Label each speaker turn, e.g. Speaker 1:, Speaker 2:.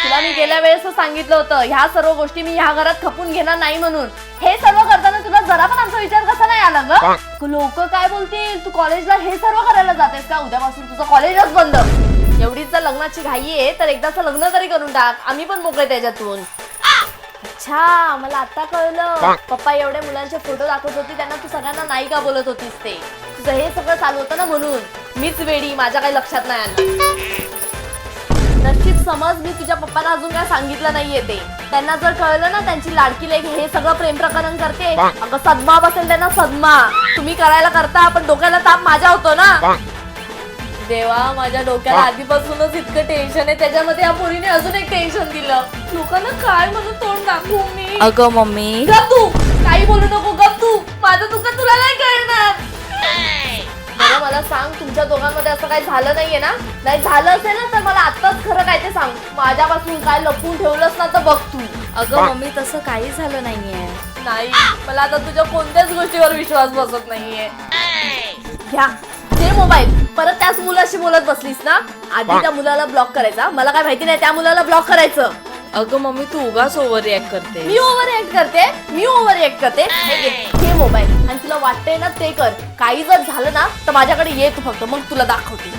Speaker 1: तुला मी गेल्या वेळेस सांगितलं होतं ह्या सर्व गोष्टी मी ह्या घरात खपून घेणार नाही म्हणून. हे सर्व करताना तुला जरा पण आमचा विचार कसा नाही आला ग? लोक काय बोलतील, तू कॉलेजला हे सर्व करायला जातेस का? उद्यापासून तुझं कॉलेजच बंद. एवढीच जर लग्नाची घाई आहे तर एकदाच लग्न तरी करून टाक, आम्ही पण मोकळे त्याच्यातून. अच्छा, मला आता कळलं. पप्पा एवढे मुलांचे फोटो दाखवत होती त्यांना तू सगळ्यांना नाही का बोलत होतीस ते. तुझं हे सगळं चालू होतं ना म्हणून. मीच वेडी, माझ्या काही लक्षात नाही आलं. नक्कीच समज मी तुझ्या पप्पांना अजून काय सांगितलं नाहीये ते. त्यांना जर कळलं ना त्यांची लाडकी लेक हे सगळं प्रेम प्रकरण करते, अगं सदमा बसेल त्यांना सदमा. तुम्ही करायला करता पण डोक्याला ताप माझ्या होतो ना. देवा, माझ्या डोक्याला आधीपासूनच इतकं टेन्शन आहे, त्याच्यामध्ये या पोरीने अजून एक टेन्शन दिलं. लोकांना काय म्हणून तोंड दाखवू मी?
Speaker 2: अगं मम्मी,
Speaker 1: गप तू, काही बोलू नको, गप तू. माझं दुःख तुला नाही कळणार. बरं मला सांग, तुमच्या दोघांमध्ये असं काही झालं नाहीये ना? नाही झालं असेल ना तर मला आत्ताच खरं काय ते सांग. माझ्यापासून काय लपवून ठेवलंस ना तर बघ तू.
Speaker 2: अगं मम्मी, तसं काही झालं नाहीये.
Speaker 1: नाही, मला आता तुझ्या कोणत्याच गोष्टीवर विश्वास बसत नाहीये. घ्या ते मोबाईल. परत त्याच मुलाशी बोलत बसलीस ना? आधी त्या मुलाला ब्लॉक करायचा. मला काय माहिती नाही, त्या मुलाला ब्लॉक करायचं.
Speaker 2: अगं मम्मी, तू उगाच ओव्हर रिॲक्ट करते.
Speaker 1: मी ओव्हर रिएक्ट करते. हे मोबाईल आणि तुला वाटतंय ना ते कर. काही जर झालं ना तर माझ्याकडे ये तू फक्त, मग तुला दाखवते.